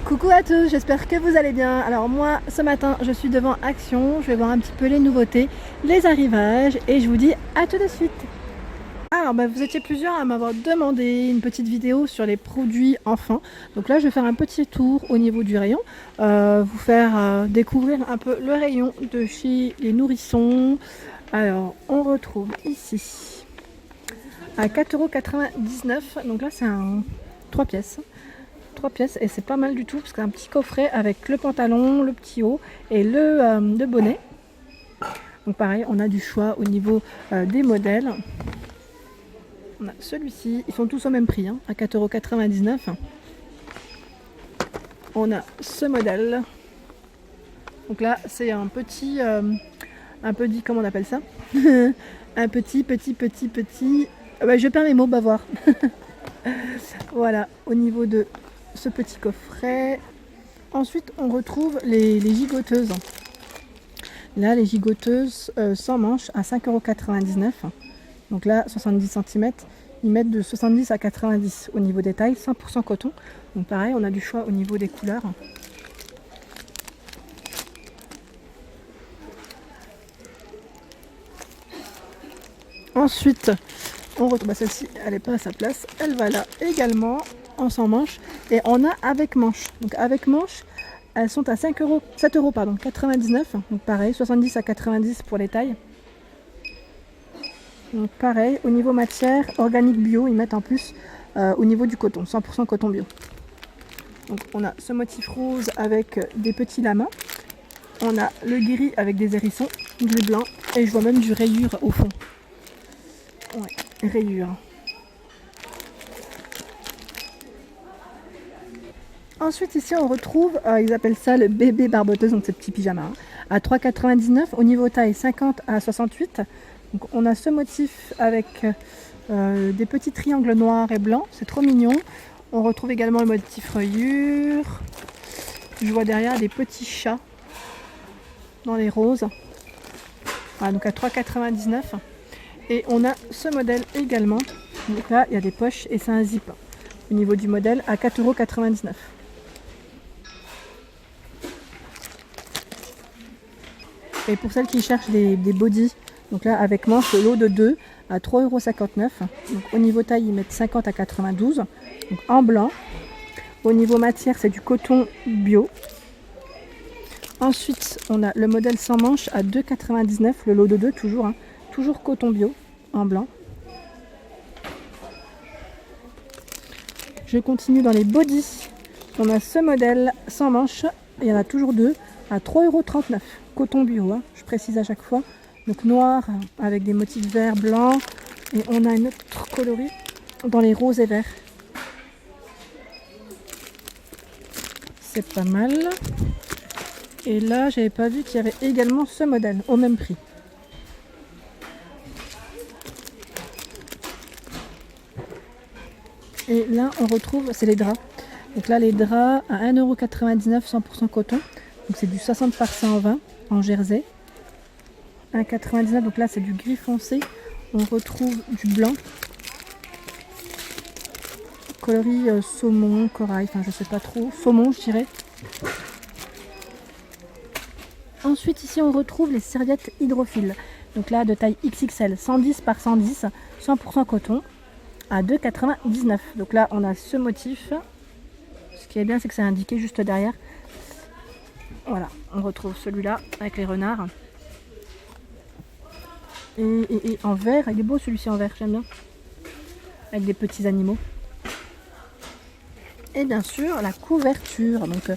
Coucou à tous, j'espère que vous allez bien. Alors moi, ce matin, je suis devant Action, je vais voir un petit peu les nouveautés, les arrivages et je vous dis à tout de suite. Alors vous étiez plusieurs à m'avoir demandé une petite vidéo sur les produits enfants. Donc là, je vais faire un petit tour au niveau du rayon, vous faire découvrir un peu le rayon de chez les nourrissons. Alors, on retrouve ici à 4,99 €, donc là c'est un 3 pièces. 3 pièces et c'est pas mal du tout parce qu'il y a un petit coffret avec le pantalon, le petit haut et le bonnet. Donc pareil, on a du choix au niveau des modèles. On a celui-ci, ils sont tous au même prix, hein, à 4,99 €. On a ce modèle. Donc là, c'est un petit, comment on appelle ça? Un petit. Je perds mes mots, bavoir. Voilà, au niveau de ce petit coffret. Ensuite, on retrouve les gigoteuses. Là, les gigoteuses sans manches à 5,99 €. Donc là, 70 cm, ils mettent de 70 à 90 au niveau des tailles, 100% coton. Donc pareil, on a du choix au niveau des couleurs. Ensuite, on retrouve celle-ci, elle n'est pas à sa place, elle va là également en sans manches et on a avec manches. Donc avec manches, elles sont à 7,99 €. Donc pareil, 70 à 90 pour les tailles. Donc pareil, au niveau matière, organique bio, ils mettent en plus au niveau du coton, 100% coton bio. Donc on a ce motif rose avec des petits lamas. On a le gris avec des hérissons, du blanc et je vois même du rayure au fond. Ouais, rayure. Ensuite ici on retrouve, ils appellent ça le bébé barboteuse, donc ces petits pyjamas, hein, à 3,99 €, au niveau taille 50 à 68. Donc on a ce motif avec des petits triangles noirs et blancs, c'est trop mignon. On retrouve également le motif rayure. Je vois derrière des petits chats dans les roses. Voilà, donc à 3,99 €. Et on a ce modèle également. Donc là il y a des poches et c'est un zip. Au niveau du modèle à 4,99 €. Et pour celles qui cherchent des bodys, donc là avec manche, le lot de 2 à 3,59 €. Donc au niveau taille, ils mettent 50 à 92, donc en blanc. Au niveau matière, c'est du coton bio. Ensuite, on a le modèle sans manche à 2,99 €, le lot de 2 toujours, hein, toujours coton bio en blanc. Je continue dans les bodys. On a ce modèle sans manche, il y en a toujours 2 à 3,39 €. Coton bio, hein, je précise à chaque fois. Donc noir avec des motifs verts, blancs. Et on a une autre coloris dans les roses et verts. C'est pas mal. Et là, j'avais pas vu qu'il y avait également ce modèle au même prix. Et là, on retrouve, c'est les draps. Donc là, les draps à 1,99 €, 100% coton. Donc c'est du 60 par 120 en jersey. 1,99 €, donc là c'est du gris foncé. On retrouve du blanc. Coloris saumon, corail, enfin je sais pas trop. Saumon, je dirais. Ensuite ici on retrouve les serviettes hydrophiles. Donc là de taille XXL, 110 par 110, 100% coton, à 2,99 €. Donc là on a ce motif. Ce qui est bien c'est que c'est indiqué juste derrière. Voilà, on retrouve celui-là avec les renards. Et en vert, il est beau celui-ci en vert, j'aime bien. Avec des petits animaux. Et bien sûr la couverture. Donc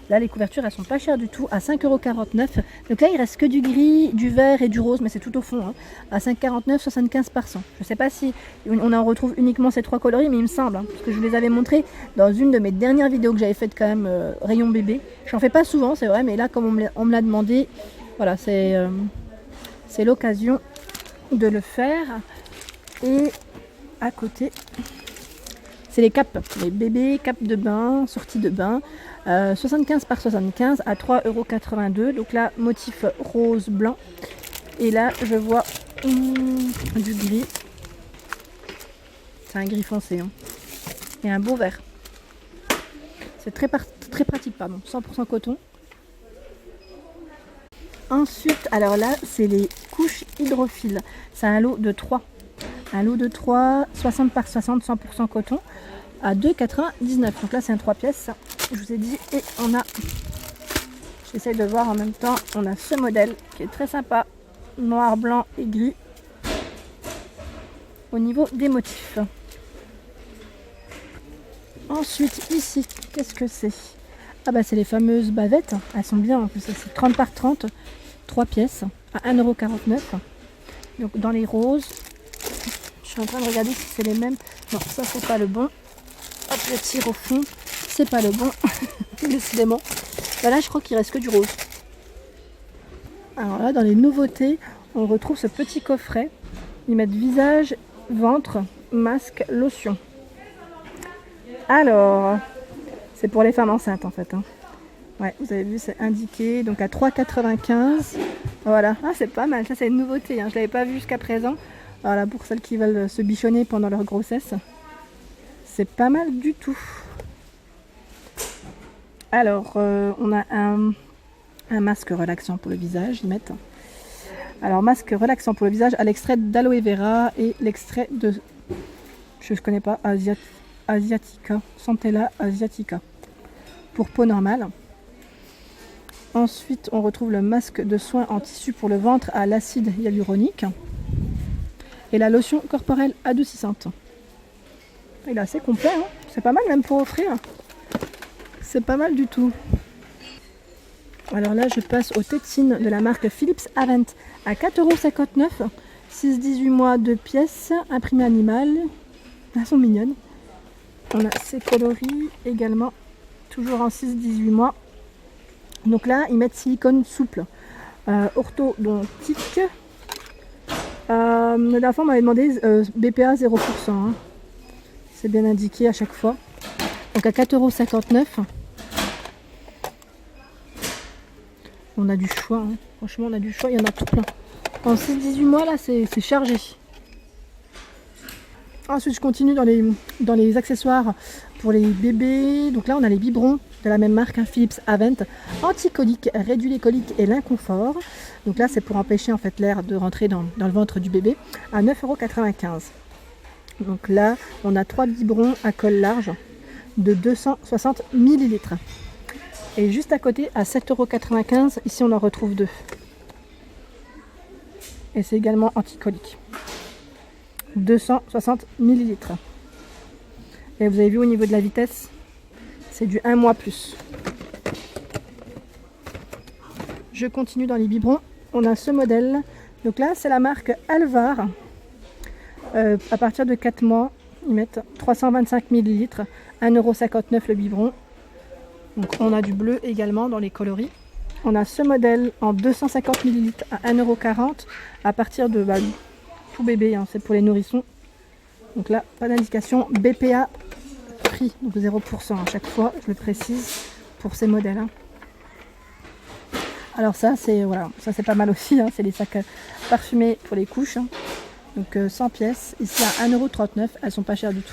là les couvertures elles sont pas chères du tout, à 5,49 €. Donc là il reste que du gris, du vert et du rose, mais c'est tout au fond, hein, à 5,49 €, 75 par 100. Je sais pas si on en retrouve uniquement ces 3 coloris, mais il me semble, hein, parce que je vous les avais montrés dans une de mes dernières vidéos que j'avais faites quand même, rayon bébé. J'en fais pas souvent, c'est vrai, mais là comme on me l'a demandé, voilà, c'est l'occasion de le faire. Et à côté, c'est les capes, les bébés capes de bain, sortie de bain, 75 par 75 à 3,82 €. Donc là, motif rose blanc. Et là, je vois du gris. C'est un gris foncé, hein. Et un beau vert. C'est très pratique, pardon, 100% coton. Ensuite, alors là, c'est les couches hydrophiles. C'est un lot de 3. Un lot de 3, 60 par 60, 100% coton, à 2,99. Donc là, c'est un 3 pièces, je vous ai dit. Et on a, j'essaie de voir en même temps, on a ce modèle qui est très sympa, noir, blanc et gris, au niveau des motifs. Ensuite, ici, qu'est-ce que c'est? Ah bah c'est les fameuses bavettes, elles sont bien en plus, c'est 30 par 30, 3 pièces, à 1,49 €. Donc dans les roses, je suis en train de regarder si c'est les mêmes. Non, ça c'est pas le bon. Hop, je tire au fond, c'est pas le bon, décidément. Bah là je crois qu'il reste que du rose. Alors là, dans les nouveautés, on retrouve ce petit coffret. Ils mettent visage, ventre, masque, lotion. Alors, c'est pour les femmes enceintes en fait. Ouais, vous avez vu, c'est indiqué. Donc à 3,95 €. Voilà, ah, c'est pas mal. Ça, c'est une nouveauté. Je ne l'avais pas vu jusqu'à présent. Voilà, pour celles qui veulent se bichonner pendant leur grossesse. C'est pas mal du tout. Alors, on a un masque relaxant pour le visage. Ils mettent. Alors, masque relaxant pour le visage à l'extrait d'aloe vera et l'extrait de. Je ne connais pas, Asiatica, Centella Asiatica, pour peau normale. Ensuite, on retrouve le masque de soin en tissu pour le ventre à l'acide hyaluronique et la lotion corporelle adoucissante. Il est assez complet, hein, c'est pas mal même pour offrir. C'est pas mal du tout. Alors là, je passe aux tétines de la marque Philips Avent à 4,59 €. 6-18 mois, 2 pièces, imprimé animal. Elles sont mignonnes. On a ces coloris également, toujours en 6-18 mois. Donc là, ils mettent silicone souple, orthodontique. La dernière fois, on m'avait demandé BPA 0%. Hein. C'est bien indiqué à chaque fois. Donc à 4,59 €. On a du choix. Hein. Franchement, on a du choix. Il y en a tout plein. En 6-18 mois, là, c'est chargé. Ensuite, je continue dans les accessoires pour les bébés. Donc là, on a les biberons de la même marque, hein, Philips Avent, anti-colique, réduit les coliques et l'inconfort. Donc là, c'est pour empêcher en fait l'air de rentrer dans le ventre du bébé, à 9,95 €. Donc là, on a 3 biberons à col large de 260 ml. Et juste à côté, à 7,95 €, ici on en retrouve 2. Et c'est également anti-colique. 260 ml. Et vous avez vu au niveau de la vitesse, c'est du 1 mois plus. Je continue dans les biberons. On a ce modèle. Donc là, c'est la marque Alvar. À partir de 4 mois, ils mettent 325 ml, 1,59 € le biberon. Donc on a du bleu également dans les coloris. On a ce modèle en 250 ml à 1,40 € à partir de tout bébé, hein, c'est pour les nourrissons. Donc là, pas d'indication, BPA free, donc 0% à chaque fois, je le précise pour ces modèles. Hein. Alors ça, c'est voilà, ça c'est pas mal aussi, hein, c'est les sacs parfumés pour les couches. Hein. Donc 100 pièces, ici à 1,39 €, elles sont pas chères du tout.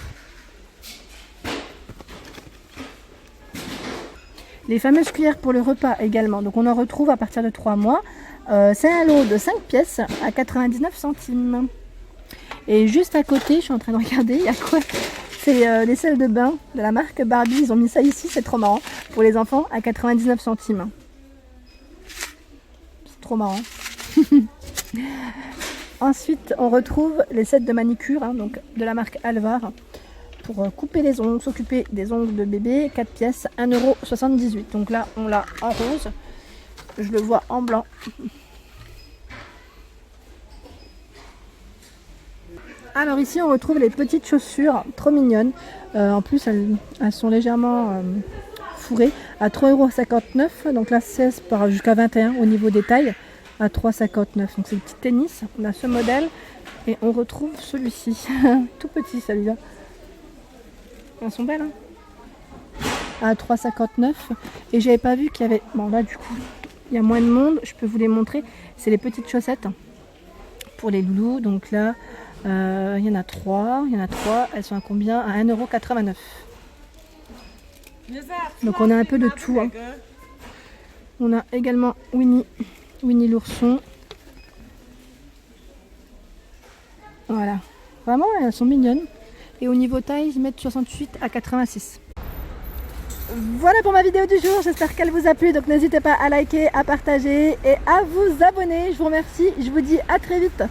Les fameuses cuillères pour le repas également, donc on en retrouve à partir de 3 mois. C'est un lot de 5 pièces à 99 centimes. Et juste à côté, je suis en train de regarder, il y a quoi? C'est les sels de bain de la marque Barbie. Ils ont mis ça ici, c'est trop marrant. Pour les enfants, à 99 centimes. C'est trop marrant. Ensuite, on retrouve les sets de manicure, hein, donc de la marque Alvar. Pour couper les ongles, s'occuper des ongles de bébé, 4 pièces, 1,78 €. Donc là, on l'a en rose. Je le vois en blanc. Alors ici, on retrouve les petites chaussures, trop mignonnes. En plus, elles sont légèrement fourrées, à 3,59 €. Donc là, 16 jusqu'à 21 au niveau des tailles, à 3,59 €. Donc c'est le petit tennis. On a ce modèle et on retrouve celui-ci, tout petit celui-là. Elles sont belles, hein, à 3,59 €. Et j'avais pas vu qu'il y avait... Bon là du coup, il y a moins de monde. Je peux vous les montrer. C'est les petites chaussettes pour les loulous. Donc là, il y en a 3. Elles sont à combien? À 1,89 €. Donc on a un peu de tout. Hein. On a également Winnie l'ourson. Voilà. Vraiment, elles sont mignonnes. Et au niveau taille, ils mettent 68 à 86. Voilà pour ma vidéo du jour, j'espère qu'elle vous a plu, donc n'hésitez pas à liker, à partager et à vous abonner. Je vous remercie, je vous dis à très vite.